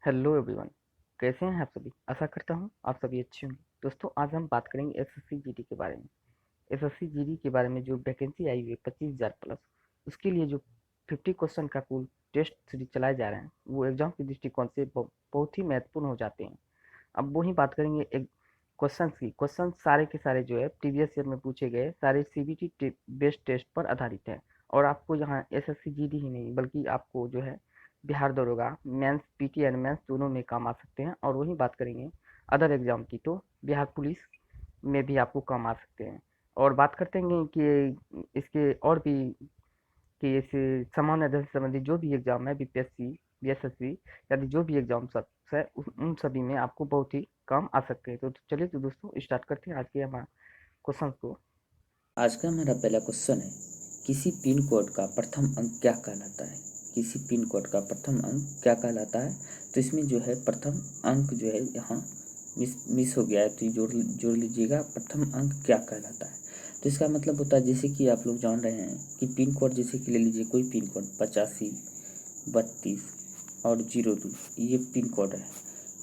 Hello everyone. कैसे हैं आप सभी? आशा करता हूँ आप सभी अच्छे होंगे। दोस्तों, आज हम बात करेंगे एसएससी जीडी के बारे में। एसएससी जीडी के बारे में जो वैकेंसी आई हुई है 25,000 प्लस, उसके लिए जो 50 क्वेश्चन का कुल टेस्ट सीरीज चलाए जा रहे हैं, वो एग्जाम के दृष्टिकोण से बहुत ही महत्वपूर्ण हो जाते हैं। अब वही बात करेंगे एक क्वेश्चन की। क्वेश्चन सारे के सारे जो है प्रीवियस ईयर में पूछे गए सारे सीबीटी बेस्ड टेस्ट पर आधारित है। और आपको यहाँ एसएससी जीडी ही नहीं बल्कि आपको जो है बिहार दरोगा मेंस पीटी एंड मेंस दोनों में काम आ सकते हैं। और वही बात करेंगे अदर एग्जाम की, तो बिहार पुलिस में भी आपको काम आ सकते हैं। और बात करते हैं कि इसके और भी कि इस सामान्य अध्ययन से संबंधित जो भी एग्जाम है बीपीएससी बीएसएससी आदि जो भी एग्जाम सब है उन सभी में आपको बहुत ही काम आ सकते हैं। तो चलिए तो दोस्तों स्टार्ट करते हैं आज के हमारे क्वेश्चन को। आज का हमारा पहला क्वेश्चन है, किसी पिन कोड का प्रथम अंक क्या कहलाता है। किसी पिन कोड का प्रथम अंक क्या कहलाता है। तो इसमें जो है प्रथम अंक जो है यहाँ मिस हो गया है, तो ये जोड़ लीजिएगा। प्रथम अंक क्या कहलाता है, तो इसका मतलब होता है जैसे कि आप लोग जान रहे हैं कि पिन कोड, जैसे कि ले लीजिए कोई पिन कोड 85 32 और 02, ये पिन कोड है।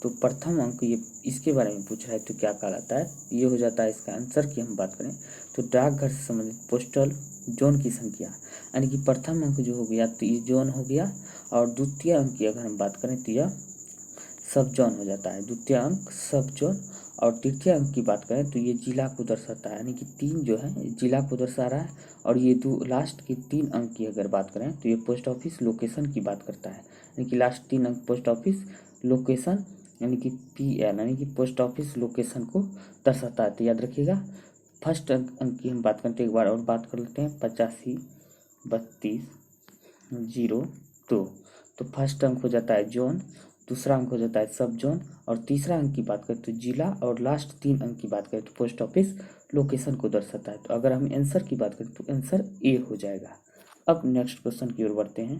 तो प्रथम अंक ये इसके बारे में पूछा है तो क्या कहलाता है, ये हो जाता है इसका आंसर की हम बात करें तो डाकघर से संबंधित पोस्टल जोन की संख्या, यानी कि प्रथम अंक जो हो गया तो ये जोन हो गया। और द्वितीय अंक की अगर हम बात करें तो यह सब जोन हो जाता है, द्वितीय अंक सब जोन। और तृतीय अंक की बात करें तो ये जिला को दर्शाता है, यानी कि 3 जो है जिला को दर्शा रहा है। और ये दो लास्ट के 3 अंक की अगर बात करें तो ये पोस्ट ऑफिस लोकेशन की बात करता है, यानी कि लास्ट 3 अंक पोस्ट ऑफिस लोकेशन, यानी कि PL, यानी कि पोस्ट ऑफिस लोकेशन को दर्शाता है। तो याद रखिएगा। फर्स्ट अंक की हम बात करते हैं, एक बार और बात कर लेते हैं। 85 32 02। तो फर्स्ट अंक हो जाता है जोन, दूसरा अंक हो जाता है सब जोन, और तीसरा अंक की बात करें तो जिला, और लास्ट 3 अंक की बात करें तो पोस्ट ऑफिस लोकेशन को दर्शाता है। तो अगर हम आंसर की बात करें तो आंसर ए हो जाएगा। अब नेक्स्ट क्वेश्चन की ओर बढ़ते हैं।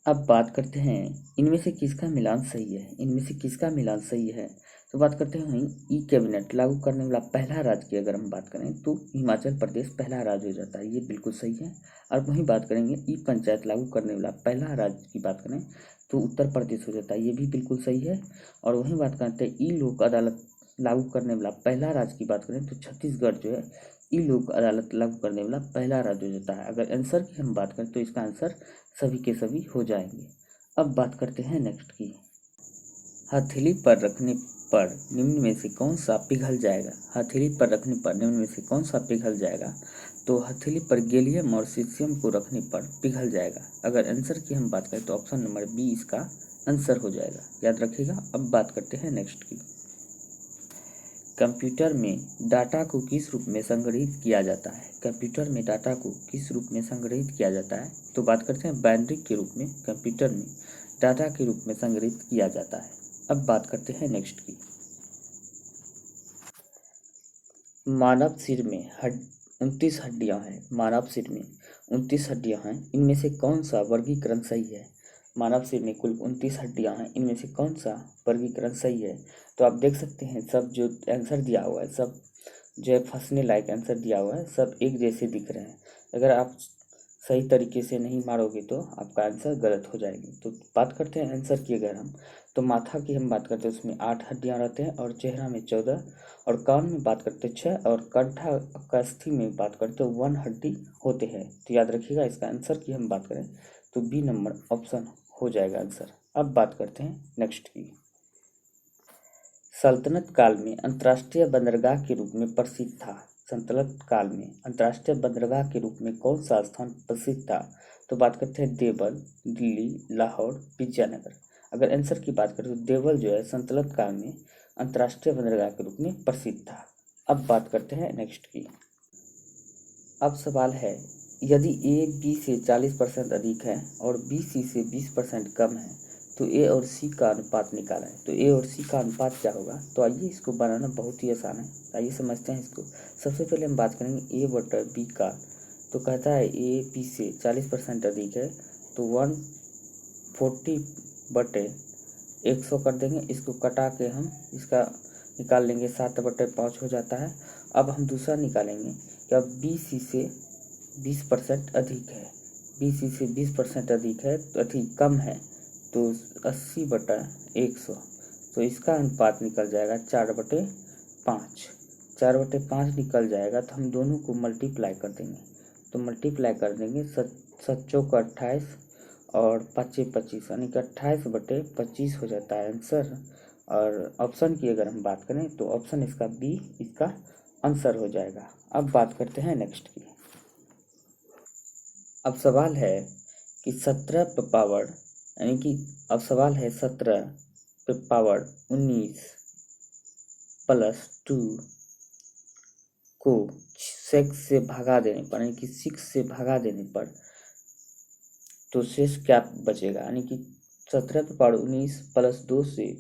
अब बात करते हैं इनमें से किसका मिलान सही है। इनमें से किसका मिलान सही है, तो बात करते हैं ई कैबिनेट लागू करने वाला पहला राज्य की अगर हम बात करें तो हिमाचल प्रदेश पहला राज्य हो जाता है, ये बिल्कुल सही है। और वहीं बात करेंगे ई पंचायत लागू करने वाला पहला राज्य की बात करें तो उत्तर प्रदेश हो जाता है, ये भी बिल्कुल सही है। और वहीं बात करते हैं ई लोक अदालत लागू करने वाला पहला राज्य की बात करें तो छत्तीसगढ़ जो है ई लोक अदालत लागू करने वाला पहला राज्य हो जाता है। अगर आंसर की हम बात करें तो इसका आंसर सभी के सभी हो जाएंगे। अब बात करते हैं नेक्स्ट की। हथेली पर रखने पर निम्न में से कौन सा पिघल जाएगा। हथेली पर रखने पर निम्न में से कौन सा पिघल जाएगा, तो हथेली पर गैलियम और सीसियम को रखने पर पिघल जाएगा। अगर आंसर की हम बात करें तो ऑप्शन नंबर बी इसका आंसर हो जाएगा, याद रखिएगा। अब बात करते हैं नेक्स्ट की। कंप्यूटर में डाटा को किस रूप में संग्रहित किया जाता है। कंप्यूटर में डाटा को किस रूप में संग्रहित किया जाता है, तो बात करते हैं बाइनरी के रूप में कंप्यूटर में डाटा के रूप में संग्रहित किया जाता है। अब बात करते हैं नेक्स्ट की। मानव सिर में 29 हड्डियां हैं। मानव सिर में 29 हड्डियां हैं, इनमें से कौन सा वर्गीकरण सही है। मानव सिर में कुल 29 हड्डियां हैं, इनमें से कौन सा वर्गीकरण सही है। तो आप देख सकते हैं सब जो आंसर दिया हुआ है, सब जो है फंसने लायक आंसर दिया हुआ है, सब एक जैसे दिख रहे हैं। अगर आप सही तरीके से नहीं मारोगे तो आपका आंसर गलत हो जाएगी। तो बात करते हैं आंसर की अगर हम, तो माथा की हम बात करते हैं उसमें 8 हड्डियां रहते हैं, और चेहरा में 14, और कान में बात करते 6, और कंठा कस्थि में बात करते 1 हड्डी होते हैं। तो याद रखिएगा इसका आंसर की हम बात करें तो बी नंबर ऑप्शन हो जाएगा आंसर। अब बात करते हैं नेक्स्ट की। सल्तनत काल में अंतर्राष्ट्रीय बंदरगाह के रूप में प्रसिद्ध था। सल्तनत काल में अंतर्राष्ट्रीय बंदरगाह के रूप में कौन सा स्थान प्रसिद्ध था, तो बात करते हैं देवल, दिल्ली, लाहौर, विजयनगर। अगर आंसर की बात करें तो देवल जो है सल्तनत काल में अंतर्राष्ट्रीय बंदरगाह के रूप में प्रसिद्ध था। अब बात करते हैं नेक्स्ट की। अब सवाल है, यदि ए बी से 40% अधिक है और बी सी से 20% कम है तो ए और सी का अनुपात निकाला है। तो ए और सी का अनुपात क्या होगा, तो आइए इसको बनाना बहुत ही आसान है, आइए समझते हैं इसको। सबसे पहले हम बात करेंगे ए बटा बी का। तो कहता है ए बी से 40% अधिक है तो 140 बटे 100 कर देंगे, इसको कटा के हम इसका निकाल लेंगे, 7/5 हो जाता है। अब हम दूसरा निकालेंगे कि अब बी सी से 20% अधिक है, बी सी से 20% अधिक है तो अधिक कम है तो 80/100, तो इसका अनुपात निकल जाएगा 4/5। 4/5 निकल जाएगा तो हम दोनों को मल्टीप्लाई कर देंगे। तो मल्टीप्लाई कर देंगे, 7×4 = 28 और 5×5 यानी कि 28/25 हो जाता है आंसर। और ऑप्शन की अगर हम बात करें तो ऑप्शन इसका बी इसका आंसर हो जाएगा। अब बात करते हैं नेक्स्ट की। अब सवाल है कि 17 पे पावर यानी कि अब सवाल है 17 पे पावर 19 + 2 को 6 से भगा देने पर यानी कि 6 से भगा देने पर तो शेष क्या बचेगा। यानी कि 17 पे पावर 19 + 2 से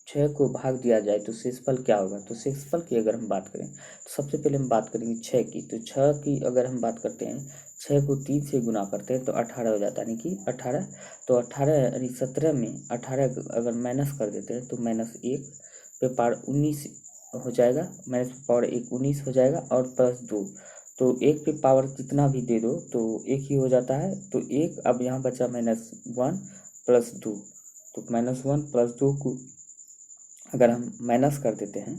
6 को भाग दिया जाए तो शेषफल क्या होगा। तो शेषफल की अगर हम बात करें तो सबसे पहले हम बात करेंगे 6 की। तो 6 की अगर हम बात करते हैं, 6 को 3 से गुना करते हैं तो 18 हो जाता है, यानी कि 18। तो 18 यानी 17 में 18 अगर माइनस कर देते हैं तो -1 पे पावर 19 हो जाएगा, -1 19 हो जाएगा और +2। तो 1 पे पावर कितना भी दे दो तो 1 ही हो जाता है। तो 1 अब यहाँ बचा -1 + 2। तो -1 + 2 को अगर हम माइनस कर देते हैं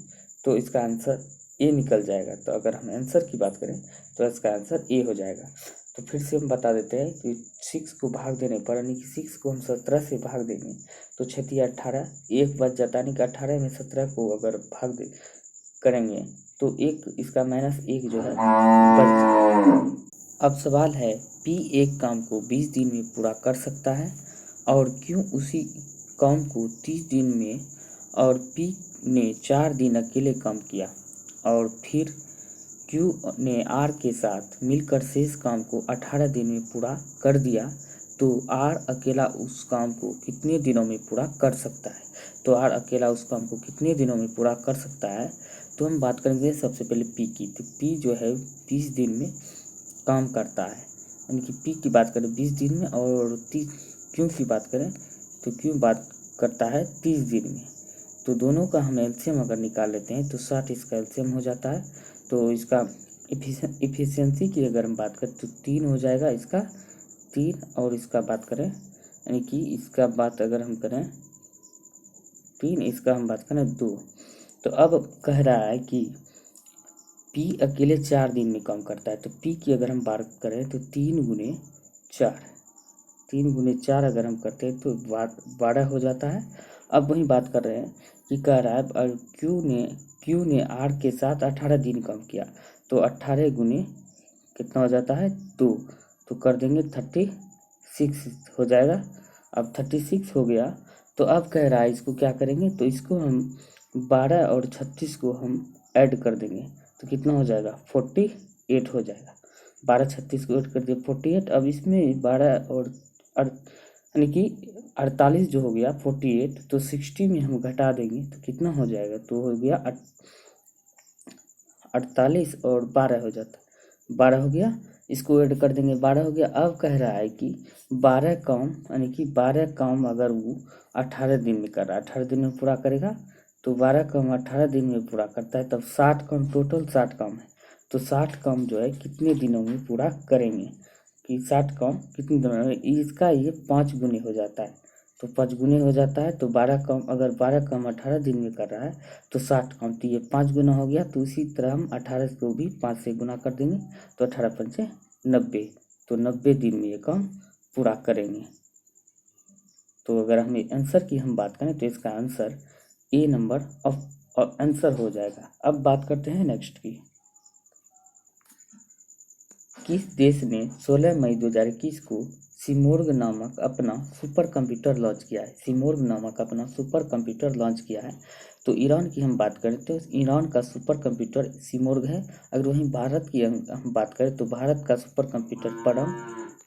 तो इसका आंसर ए निकल जाएगा। तो अगर हम आंसर की बात करें तो इसका आंसर ए हो जाएगा। तो फिर से हम बता देते हैं कि 6 को भाग देने पर यानी कि 6 को हम 17 से भाग देंगे तो 6 × 18 1 बच जाता है, यानी कि 18 में 17 को अगर भाग दे करेंगे तो एक इसका -1 जो है बच। अब सवाल है पी एक काम को 20 दिन में पूरा कर सकता है और क्यों उसी काम को 30 दिन में और पी ने 4 दिन अकेले काम किया और फिर क्यू ने आर के साथ मिलकर शेष काम को 18 दिन में पूरा कर दिया, तो आर अकेला उस काम को कितने दिनों में पूरा कर सकता है। तो आर अकेला उस काम को कितने दिनों में पूरा कर सकता है। तो हम बात करेंगे सबसे पहले पी की। तो पी जो है 20 दिन में काम करता है, यानी कि पी की बात करें 20 दिन में और क्यू की बात करें तो क्यू बात करता है 30 दिन में। तो दोनों का हम एलसीएम अगर निकाल लेते हैं तो 60 इसका एलसीएम हो जाता है। तो इसका इफिशियंसी की अगर हम बात करें तो 3 हो जाएगा इसका 3, और इसका बात करें यानी कि इसका बात अगर हम करें 3, इसका हम बात करें 2। तो अब कह रहा है कि पी अकेले 4 दिन में काम करता है। तो पी की अगर हम बात करें तो 3 × 4, 3 × 4 अगर हम करते हैं तो 12 हो जाता है। अब वही बात कर रहे हैं कि कह रहा है और क्यू ने आर के साथ 18 दिन काम किया, तो 18 गुने कितना हो जाता है 2। तो कर देंगे 36 हो जाएगा। अब 36 हो गया तो अब कह रहा है इसको क्या करेंगे, तो इसको हम 12 और 36 को हम ऐड कर देंगे तो कितना हो जाएगा 48 हो जाएगा। 12 36 को ऐड कर दिया 48। अब इसमें 12 और यानी कि 48 जो हो गया 48, तो 60 में हम घटा देंगे तो कितना हो जाएगा, तो हो गया 48 और 12 हो जाता है, 12 हो गया। इसको ऐड कर देंगे 12 हो गया। अब कह रहा है कि 12 काम यानी कि 12 काम अगर वो 18 दिन में कर रहा है, 18 दिन में पूरा करेगा तो 12 काम 18 दिन में पूरा करता है, तब 60 काम, टोटल 60 काम है। तो 60 काम जो है कितने दिनों में पूरा करेंगे कि 60 काम कितने दिनों में, इसका ये 5 गुने हो जाता है। तो 5 गुने हो जाता है तो 12 काम अगर 12 काम 18 दिन में कर रहा है तो 60 काम, तो ये 5 गुना हो गया। तो इसी तरह हम 18 को भी 5 से गुना कर देंगे तो 18 × 5 = 90, तो 90 दिन में ये काम पूरा करेंगे। तो अगर हमें आंसर की हम बात करें तो इसका answer A number of answer हो जाएगा। अब बात करते हैं नेक्स्ट की। किस देश ने 16 मई 2021 को सिमोर्ग नामक अपना सुपर कंप्यूटर लॉन्च किया है। सिमोर्ग नामक अपना सुपर कंप्यूटर लॉन्च किया है। तो ईरान की हम बात करें तो ईरान का सुपर कंप्यूटर सिमोर्ग है। अगर वहीं भारत की हम बात करें तो भारत का सुपर कंप्यूटर परम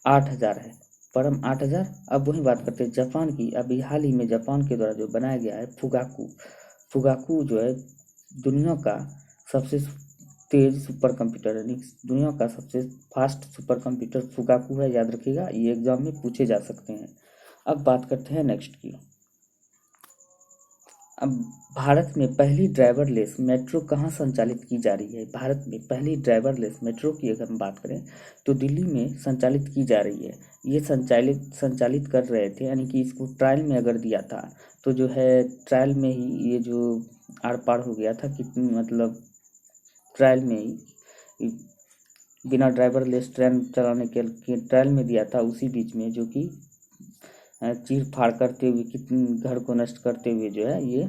8000 है, परम 8000। अब वही बात करते हैं जापान की। अभी हाल ही में जापान के द्वारा जो बनाया गया है फुगाकू, फुगाकू जो है दुनिया का सबसे तेज सुपर कंप्यूटर, यानी दुनिया का सबसे फास्ट सुपर कंप्यूटर फुगाकू है, याद रखिएगा, ये एग्जाम में पूछे जा सकते हैं। अब बात करते हैं नेक्स्ट की। अब भारत में पहली ड्राइवरलेस मेट्रो कहाँ संचालित की जा रही है? भारत में पहली ड्राइवरलेस मेट्रो की अगर हम बात करें तो दिल्ली में संचालित की जा रही है। ये संचालित कर रहे थे, यानी कि इसको ट्रायल में अगर दिया था तो जो है ट्रायल में ही ये जो आर पार हो गया था कि मतलब ट्रायल में ही बिना ड्राइवरलेस ट्रेन चलाने के ट्रायल में दिया था, उसी बीच में जो कि चीर फाड़ करते हुए कितने घर को नष्ट करते हुए जो है ये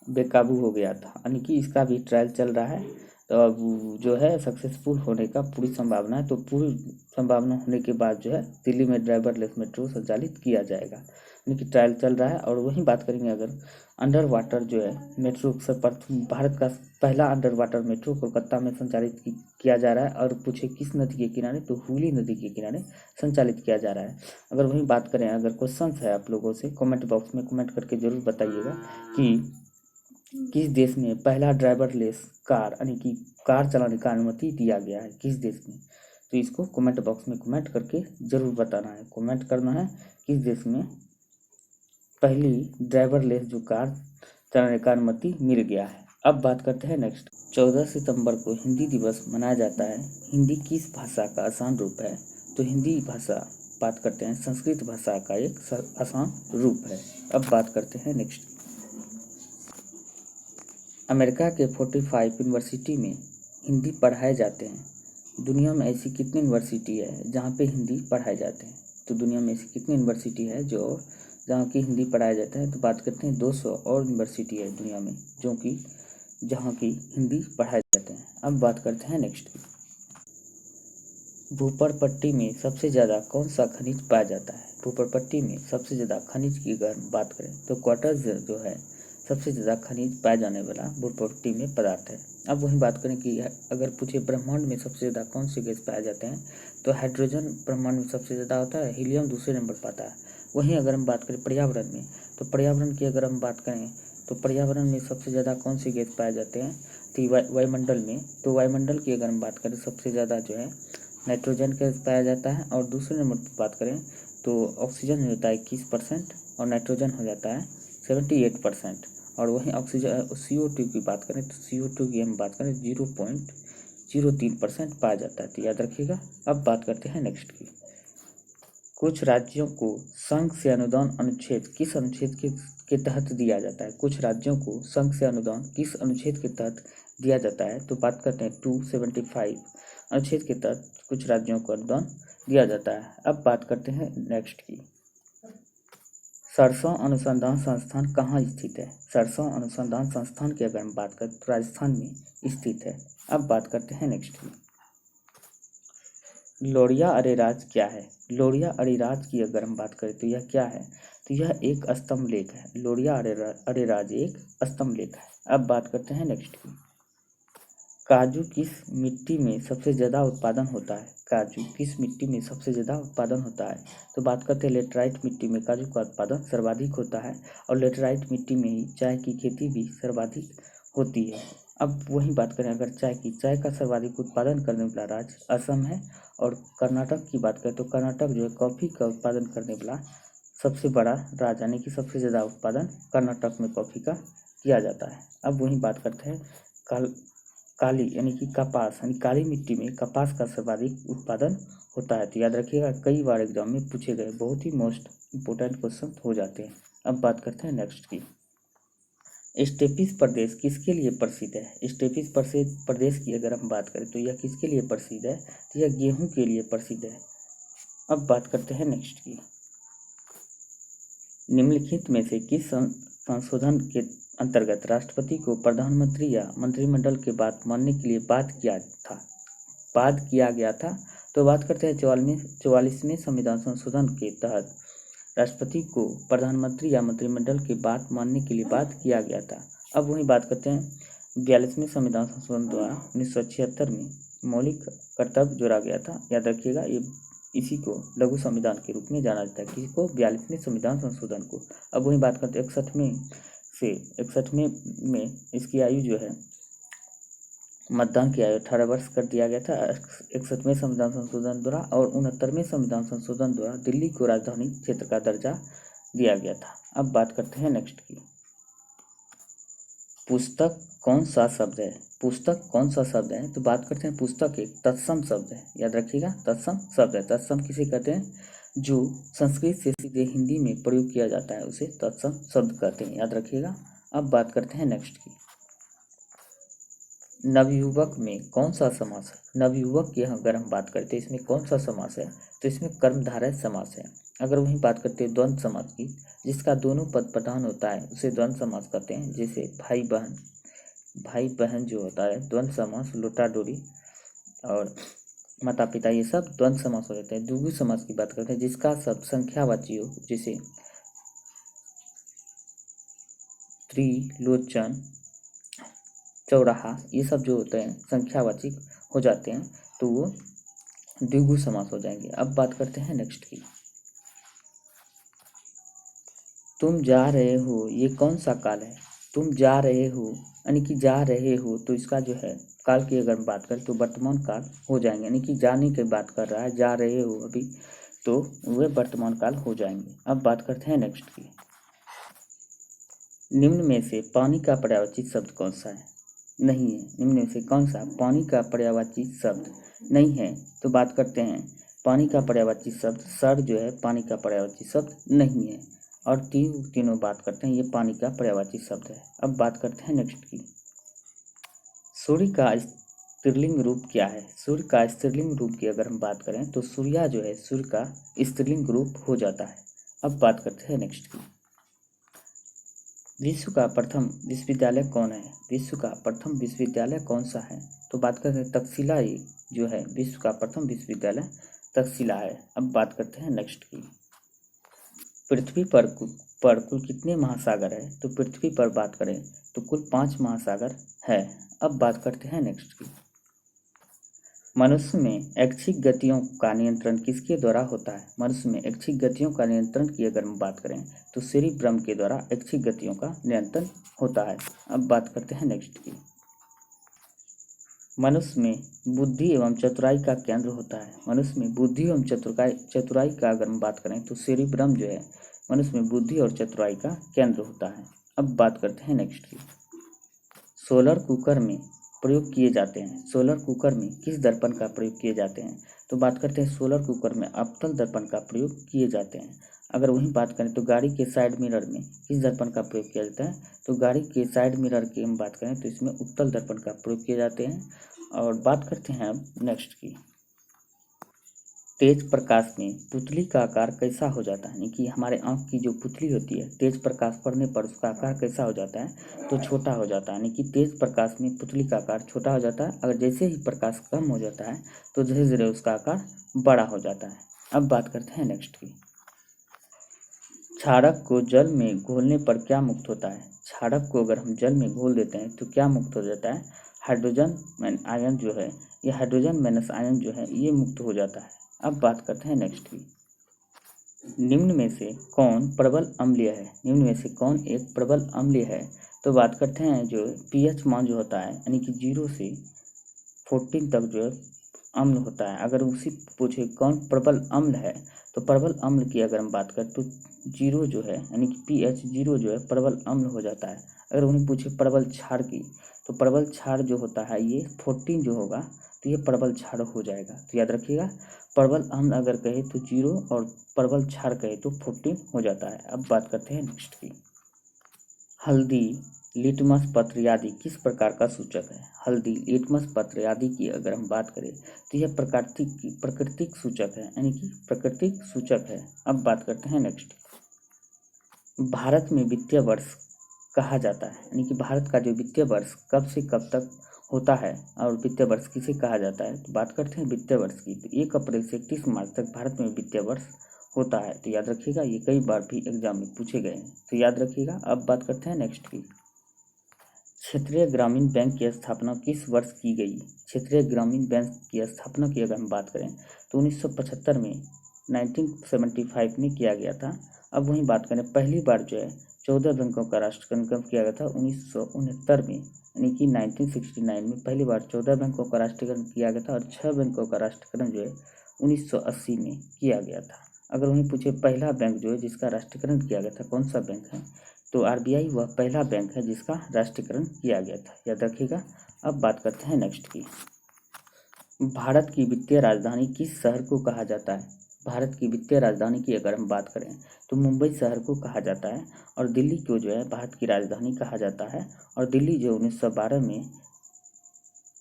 बेकाबू हो गया था, यानी कि इसका भी ट्रायल चल रहा है। तो अब जो है सक्सेसफुल होने का पूरी संभावना है। तो पूरी संभावना होने के बाद जो है दिल्ली में ड्राइवरलेस मेट्रो संचालित किया जाएगा, यानी कि ट्रायल चल रहा है। और वहीं बात करेंगे अगर अंडर वाटर जो है मेट्रो से भारत का पहला अंडर वाटर मेट्रो कोलकाता में संचालित किया जा रहा है। और पूछे किस नदी के किनारे, तो हुगली नदी के किनारे संचालित किया जा रहा है। अगर वहीं बात करें, अगर क्वेश्चन है आप लोगों से, कमेंट बॉक्स में कमेंट करके ज़रूर बताइएगा कि किस देश में पहला ड्राइवरलेस कार यानी कि कार चलाने का अनुमति दिया गया है, किस देश में? तो इसको कमेंट बॉक्स में कमेंट करके ज़रूर बताना है, कमेंट करना है किस देश में पहली ड्राइवरलेस जो कार चलाने का अनुमति मिल गया है। अब बात करते हैं नेक्स्ट। 14 सितंबर को हिंदी दिवस मनाया जाता है। हिंदी किस भाषा का आसान रूप है? तो हिंदी भाषा बात करते हैं संस्कृत भाषा का एक आसान रूप है। अब बात करते हैं नेक्स्ट। अमेरिका के 45 यूनिवर्सिटी में हिंदी पढ़ाए जाते हैं। दुनिया में ऐसी कितनी यूनिवर्सिटी है जहाँ पे हिंदी पढ़ाए जाते हैं? तो दुनिया में ऐसी कितनी यूनिवर्सिटी है जो जहाँ की हिंदी पढ़ाया जाता है? तो बात करते हैं 200 और यूनिवर्सिटी है दुनिया में जो कि जहाँ की हिंदी पढ़ाए जाते हैं। अब बात करते हैं नेक्स्ट की। भूपरपट्टी में सबसे ज़्यादा कौन सा खनिज पाया जाता है? भूपरपट्टी में सबसे ज़्यादा खनिज की अगर बात करें तो क्वार्टज जो है सबसे ज़्यादा खनिज पाया जाने वाला भूपरपट्टी में पदार्थ है। अब वहीं बात करें कि अगर पूछे ब्रह्मांड में सबसे ज़्यादा कौन से गैस पाए जाते हैं, तो हाइड्रोजन ब्रह्मांड में सबसे ज़्यादा होता है, हीलियम दूसरे नंबर पर आता है। वहीं अगर हम बात करें पर्यावरण में, तो पर्यावरण की अगर हम बात करें तो पर्यावरण में सबसे ज़्यादा कौन से गैस पाए जाते हैं? तो वायुमंडल में, तो वायुमंडल की अगर हम बात करें सबसे ज़्यादा जो है नाइट्रोजन गैस पाया जाता है। और दूसरे नंबर पर बात करें तो ऑक्सीजन हो जाता है 21% और नाइट्रोजन हो जाता है 78%। और वहीं ऑक्सीजन CO2 की बात करें तो CO2 की हम बात करें 0.03% पाया जाता है, तो याद रखिएगा। अब बात करते हैं नेक्स्ट की। कुछ राज्यों को संघ से अनुदान अनुच्छेद किस अनुच्छेद के तहत दिया जाता है? कुछ राज्यों को संघ से अनुदान किस अनुच्छेद के तहत दिया जाता है? तो बात करते हैं 275 अनुच्छेद के तहत कुछ राज्यों को अनुदान दिया जाता है। अब बात करते हैं नेक्स्ट की। सरसों अनुसंधान संस्थान कहाँ स्थित है? सरसों अनुसंधान संस्थान की अगर हम बात करें तो राजस्थान में स्थित है। अब बात करते हैं नेक्स्ट की। लोरिया अरेराज क्या है? लोरिया अरेराज की अगर हम बात करें तो यह क्या है? तो यह एक स्तंभ लेख है। लोरिया अरेराज एक स्तंभ लेख है। अब बात करते हैं नेक्स्ट की। काजू किस मिट्टी में सबसे ज़्यादा उत्पादन होता है? काजू किस मिट्टी में सबसे ज़्यादा उत्पादन होता है? तो बात करते हैं लेटराइट मिट्टी में काजू का उत्पादन सर्वाधिक होता है। और लेटराइट मिट्टी में ही चाय की खेती भी सर्वाधिक होती है। अब वहीं बात करें अगर चाय का सर्वाधिक उत्पादन करने वाला राज्य असम है। और कर्नाटक की बात करें तो कर्नाटक जो है कॉफ़ी का उत्पादन करने वाला सबसे बड़ा राज्य, यानी कि सबसे ज़्यादा उत्पादन कर्नाटक में कॉफ़ी का किया जाता है। अब वहीं बात करते हैं काली यानी कि कपास यानी काली मिट्टी में कपास का सर्वाधिक उत्पादन होता है। तो याद रखिएगा, कई बार एग्जाम में पूछे गए बहुत ही मोस्ट इम्पोर्टेंट क्वेश्चन हो जाते हैं। अब बात करते हैं नेक्स्ट की। स्टेपिस प्रदेश किसके लिए प्रसिद्ध है? स्टेपिस प्रदेश की अगर हम बात करें तो यह किसके लिए प्रसिद्ध है? तो यह गेहूं के लिए प्रसिद्ध है। अब बात करते हैं नेक्स्ट की। निम्नलिखित में से किस संशोधन के अंतर्गत राष्ट्रपति को प्रधानमंत्री या मंत्रिमंडल के बात मानने के लिए बात किया गया था? तो बात करते हैं 44वें संविधान संशोधन के तहत राष्ट्रपति को प्रधानमंत्री या मंत्रिमंडल की बात मानने के लिए बात किया गया था। अब वहीं बात करते हैं 42वें संविधान संशोधन द्वारा 1976 में मौलिक कर्तव्य जोड़ा गया था। याद रखिएगा, ये इसी को लघु संविधान के रूप में जाना जाता है, किसी को 42वें संविधान संशोधन को। अब वहीं बात करते हैं 61वें में इसकी आयु जो है मतदान की आयु 18 वर्ष कर दिया गया था 61वें संविधान संशोधन द्वारा। और 69वें संविधान संशोधन द्वारा दिल्ली को राजधानी क्षेत्र का दर्जा दिया गया था। अब बात करते हैं नेक्स्ट की। पुस्तक कौन सा शब्द है? पुस्तक कौन सा शब्द है? तो बात करते हैं पुस्तक एक तत्सम शब्द है, याद रखिएगा तत्सम शब्द है। तत्सम किसे कहते हैं? जो संस्कृत से सीधे हिंदी में प्रयोग किया जाता है उसे तत्सम शब्द कहते हैं, याद रखिएगा। अब बात करते हैं नेक्स्ट की, नवयुवक में कौन सा समास है? नवयुवक की अगर हम बात करते हैं इसमें कौन सा समास है? तो इसमें कर्मधारय समास है। अगर वहीं बात करते हैं द्वंद्व समास की, जिसका दोनों पद प्रधान होता है उसे द्वंद्व समास कहते हैं। जैसे भाई बहन जो होता है द्वंद्व समास, लोटा डोरी और माता पिता, ये सब द्वंद्व समास हो जाते हैं। द्विगु समास की बात करते हैं जिसका सब संख्यावाची हो, जैसे त्रिलोचन, चौराहा, ये सब जो होते हैं संख्यावाची हो जाते हैं तो वो द्विगु समास हो जाएंगे। अब बात करते हैं नेक्स्ट की, तुम जा रहे हो, ये कौन सा काल है? तुम जा रहे हो यानी कि जा रहे हो, तो इसका जो है काल की अगर बात करें तो वर्तमान काल हो जाएंगे, यानी कि जाने की बात कर रहा है, जा रहे हो अभी, तो वे वर्तमान काल हो जाएंगे। अब बात करते हैं नेक्स्ट की, निम्न में से पानी का पर्यायवाची शब्द कौन सा है? नहीं है। निम्न में से कौन सा पानी का पर्यायवाची शब्द नहीं है? तो बात करते हैं पानी का पर्यायवाची शब्द सर जो है पानी का पर्यायवाची शब्द नहीं है, और तीनों बात करते हैं ये पानी का पर्यायवाची शब्द है। अब बात करते हैं नेक्स्ट की, सूर्य का स्त्रीलिंग रूप क्या है? सूर्य का स्त्रीलिंग रूप की अगर हम बात करें तो सूर्या जो है सूर्य का स्त्रीलिंग रूप हो जाता है। अब बात करते हैं नेक्स्ट की, विश्व का प्रथम विश्वविद्यालय कौन है? विश्व का प्रथम विश्वविद्यालय कौन सा है? तो बात करते हैं तक्षशिला ही जो है विश्व का प्रथम विश्वविद्यालय तक्षशिला है। अब बात करते हैं नेक्स्ट की, पृथ्वी पर कुल कितने महासागर है? तो पृथ्वी पर बात करें तो कुल 5 महासागर है। अब बात करते हैं नेक्स्ट की, मनुष्य में ऐच्छिक गतियों का नियंत्रण किसके द्वारा होता है? मनुष्य में ऐच्छिक गतियों का नियंत्रण की अगर हम बात करें तो सेरिब्रम के द्वारा ऐच्छिक गतियों का नियंत्रण होता है। अब बात करते हैं नेक्स्ट की, मनुष्य में बुद्धि एवं चतुराई का केंद्र होता है। मनुष्य में बुद्धि एवं चतुराई का अगर हम बात करें तो सेरिब्रम जो है मनुष्य में बुद्धि और चतुराई का केंद्र होता है। अब बात करते हैं नेक्स्ट की, सोलर कुकर में प्रयोग किए जाते हैं, सोलर कुकर में किस दर्पण का प्रयोग किए जाते हैं? तो बात करते हैं सोलर कुकर में अवतल दर्पण का प्रयोग किए जाते हैं। अगर वहीं बात करें तो गाड़ी के साइड मिरर में किस दर्पण का प्रयोग किया जाता है? तो गाड़ी के साइड मिरर की हम बात करें तो इसमें उत्तल दर्पण का प्रयोग किए जाते हैं। और बात करते हैं अब नेक्स्ट की, तेज प्रकाश में पुतली का आकार कैसा हो जाता है? यानी कि हमारे आँख की जो पुतली होती है तेज प्रकाश पड़ने पर उसका आकार कैसा हो जाता है? तो छोटा हो जाता है, यानी कि तेज प्रकाश में पुतली का आकार छोटा हो जाता है। अगर जैसे ही प्रकाश कम हो जाता है तो धीरे धीरे उसका आकार बड़ा हो जाता है। अब बात करते हैं नेक्स्ट की, क्षारक को जल में घोलने पर क्या मुक्त होता है? क्षारक को अगर हम जल में घोल देते हैं तो क्या मुक्त हो जाता है? हाइड्रोजन आयन जो है ये हाइड्रोजन माइनस आयन जो है ये मुक्त हो जाता है। अब बात करते हैं नेक्स्ट की, निम्न में से कौन प्रबल अम्लीय है? निम्न में से कौन एक प्रबल अम्लीय है? तो बात करते हैं जो पीएच मान जो होता है यानी कि 0 से 14 तक जो है अम्ल होता है। अगर उसी पूछे कौन प्रबल अम्ल है तो प्रबल अम्ल की अगर हम बात करें तो 0 जो है यानी कि pH 0 जो है प्रबल अम्ल हो जाता है। अगर उन्हें पूछे प्रबल क्षार की तो प्रबल क्षार जो होता है ये 14 जो होगा तो ये प्रबल क्षार हो जाएगा। तो याद रखिएगा प्रबल अम्ल अगर कहे तो 0 और प्रबल क्षार कहे तो 14 हो जाता है। अब बात करते हैं नेक्स्ट की, हल्दी, लिटमस पत्र आदि किस प्रकार का सूचक है? हल्दी, लिटमस पत्र आदि की अगर हम बात करें तो यह प्राकृतिक सूचक है, यानी कि प्राकृतिक सूचक है। अब बात करते हैं नेक्स्ट, भारत में वित्तीय वर्ष कहा जाता है, यानी कि भारत का जो वित्तीय वर्ष कब से कब तक होता है और वित्तीय वर्ष किसे कहा जाता है? तो बात करते हैं वित्तीय वर्ष की, तो 1 अप्रैल से 31 मार्च तक भारत में वित्तीय वर्ष होता है। तो याद रखिएगा ये कई बार भी एग्जाम में पूछे गए हैं, तो याद रखिएगा। अब बात करते हैं नेक्स्ट की, क्षेत्रीय ग्रामीण बैंक की स्थापना किस वर्ष की गई? क्षेत्रीय ग्रामीण बैंक की स्थापना की अगर हम बात करें तो 1975 में 1975 में किया गया था। अब वहीं बात करें पहली बार जो है 14 बैंकों का राष्ट्रीयकरण कब किया गया था? 1969 में, यानी कि 1969 में पहली बार 14 बैंकों का राष्ट्रीयकरण किया गया था और 6 बैंकों का राष्ट्रीयकरण जो है 1980 में किया गया था। अगर वहीं पूछे पहला बैंक जो है जिसका राष्ट्रीयकरण किया गया था कौन सा बैंक है? तो आरबीआई वह पहला बैंक है जिसका राष्ट्रीयकरण किया गया था, याद रखिएगा। अब बात करते हैं नेक्स्ट की। भारत की वित्तीय राजधानी किस शहर को कहा जाता है? भारत की वित्तीय राजधानी की अगर हम बात करें तो मुंबई शहर को कहा जाता है, और दिल्ली को जो है भारत की राजधानी कहा जाता है। और दिल्ली जो 1912 में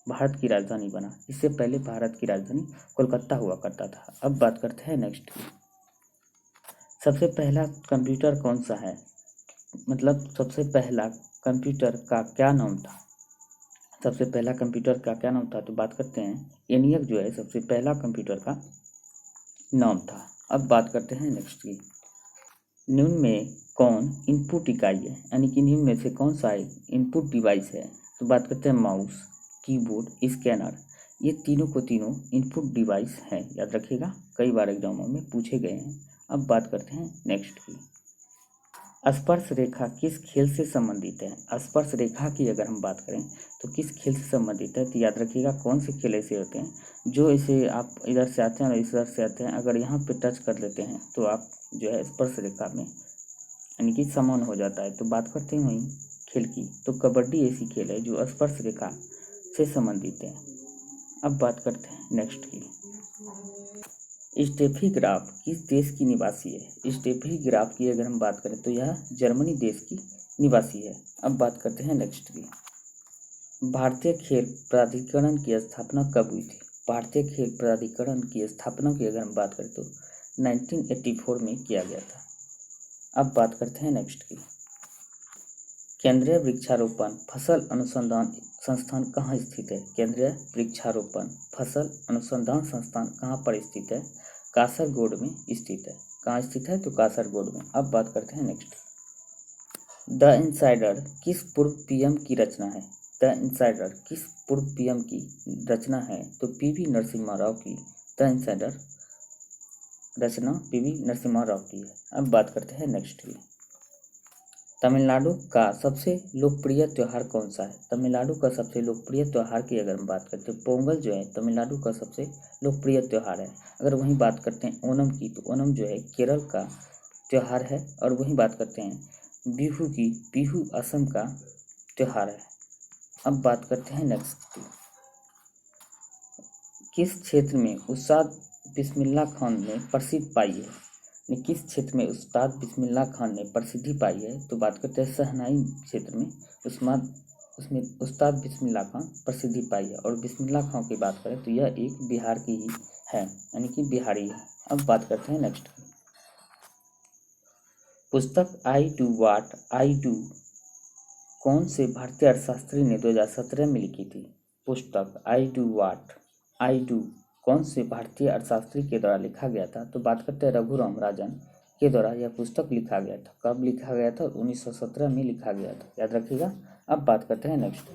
भारत की राजधानी बना, इससे पहले भारत की राजधानी कोलकाता हुआ करता था। अब बात करते हैं नेक्स्ट की। सबसे पहला कंप्यूटर कौन सा है? मतलब सबसे पहला कंप्यूटर का क्या नाम था? सबसे पहला कंप्यूटर का क्या नाम था? तो बात करते हैं ENIAC जो है सबसे पहला कंप्यूटर का नाम था। अब बात करते हैं नेक्स्ट की। निम्न में कौन इनपुट इकाई है, यानी कि निम्न में से कौन सा इनपुट डिवाइस है? तो बात करते हैं माउस, कीबोर्ड, स्कैनर। ये तीनों को तीनों इनपुट डिवाइस हैं, याद रखिएगा, कई बार एग्जामों में पूछे गए हैं। अब बात करते हैं नेक्स्ट की। स्पर्श रेखा किस खेल से संबंधित है? स्पर्श रेखा की अगर हम बात करें तो किस खेल से संबंधित है? तो याद रखिएगा कौन से खेल ऐसे होते हैं जो इसे आप इधर से आते हैं और इधर से आते हैं, अगर यहाँ पे टच कर लेते हैं तो आप जो है स्पर्श रेखा में यानी कि समान हो जाता है। तो बात करते हैं वहीं खेल की, तो कबड्डी ऐसी खेल है जो स्पर्श रेखा से संबंधित है। अब बात करते हैं नेक्स्ट की। स्टेफी ग्राफ किस देश की निवासी है? स्टेफी ग्राफ की अगर हम बात करें तो यह जर्मनी देश की निवासी है। अब बात करते हैं नेक्स्ट की। भारतीय खेल प्राधिकरण की स्थापना कब हुई थी? भारतीय खेल प्राधिकरण की स्थापना की अगर हम बात करें तो 1984 में किया गया था। अब बात करते हैं नेक्स्ट की। केंद्रीय वृक्षारोपण फसल अनुसंधान संस्थान कहाँ स्थित है? केंद्रीय वृक्षारोपण फसल अनुसंधान संस्थान कहाँ पर स्थित है? कासरगोड में स्थित है। कहाँ स्थित है? तो कासरगोड में। अब बात करते हैं नेक्स्ट। द इनसाइडर किस पूर्व पीएम की रचना है? द इनसाइडर किस पूर्व पीएम की रचना है? तो पीवी नरसिम्हा राव की द इनसाइडर रचना पीवी नरसिम्हा राव की है। अब बात करते हैं नेक्स्ट की। तमिलनाडु का सबसे लोकप्रिय त्यौहार कौन सा है? तमिलनाडु का सबसे लोकप्रिय त्यौहार की अगर हम बात करते हैं पोंगल जो है तमिलनाडु का सबसे लोकप्रिय त्यौहार है। अगर वहीं बात करते हैं ओणम की, तो ओणम जो है केरल का त्यौहार है। और वहीं बात करते हैं बिहू की, बिहू असम का त्यौहार है। अब बात करते हैं नेक्स्ट की। किस क्षेत्र में उस्ताद बिस्मिल्लाह खान ने प्रसिद्ध पाई है? किस क्षेत्र में उस्ताद बिस्मिल्लाह खान ने प्रसिद्धि पाई है? तो बात करते हैं शहनाई क्षेत्र में उसमें उस्ताद बिस्मिल्लाह खान प्रसिद्धि पाई है। और बिस्मिल्लाह खान की बात करें तो यह एक बिहार की ही है, यानी कि बिहारी है। अब बात करते हैं नेक्स्ट। पुस्तक I do what I do कौन से भारतीय अर्थशास्त्री ने 2017 में लिखी थी? पुस्तक I do what I do कौन से भारतीय अर्थशास्त्री के द्वारा लिखा गया था? तो बात करते हैं रघुराम राजन के द्वारा यह पुस्तक लिखा गया था। कब लिखा गया था? 1917 में लिखा गया था, याद रखिएगा। अब बात करते हैं नेक्स्ट।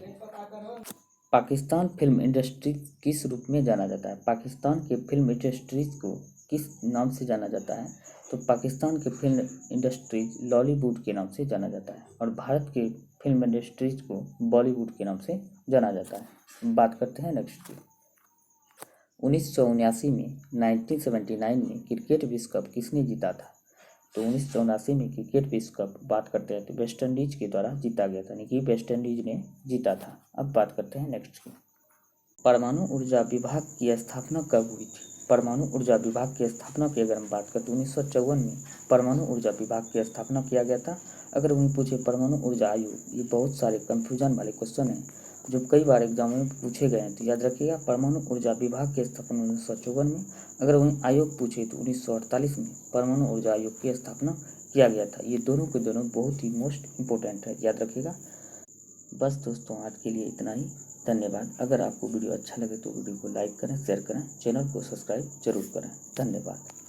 पाकिस्तान फिल्म इंडस्ट्री किस रूप में जाना जाता है? पाकिस्तान के फिल्म इंडस्ट्रीज को किस नाम से जाना जाता है? तो पाकिस्तान के फिल्म इंडस्ट्रीज लॉलीवुड के नाम से जाना जाता है, और भारत के फिल्म इंडस्ट्रीज को बॉलीवुड के नाम से जाना जाता है। बात करते हैं नेक्स्ट की। 1979 में 1979 में क्रिकेट विश्व कप किसने जीता था? तो 1979 में क्रिकेट विश्व कप बात करते हैं तो वेस्ट इंडीज के द्वारा जीता गया था, यानी कि वेस्ट इंडीज ने जीता था। अब बात करते हैं नेक्स्ट की। परमाणु ऊर्जा विभाग की स्थापना कब हुई थी? परमाणु ऊर्जा विभाग की स्थापना की अगर हम बात करें तो 1954 में परमाणु ऊर्जा विभाग की स्थापना किया गया था। अगर वहीं पूछे परमाणु ऊर्जा आयोग, ये बहुत सारे कंफ्यूजन वाले क्वेश्चन हैं जो कई बार एग्जाम में पूछे गए हैं, तो याद रखिएगा परमाणु ऊर्जा विभाग की स्थापना 1954 में। अगर वहीं आयोग पूछे तो 1948 में परमाणु ऊर्जा आयोग की स्थापना किया गया था। ये दोनों के दोनों बहुत ही मोस्ट इम्पोर्टेंट है, याद रखिएगा। बस दोस्तों आज के लिए इतना ही। धन्यवाद। अगर आपको वीडियो अच्छा लगे तो वीडियो को लाइक करें, शेयर करें, चैनल को सब्सक्राइब जरूर करें। धन्यवाद।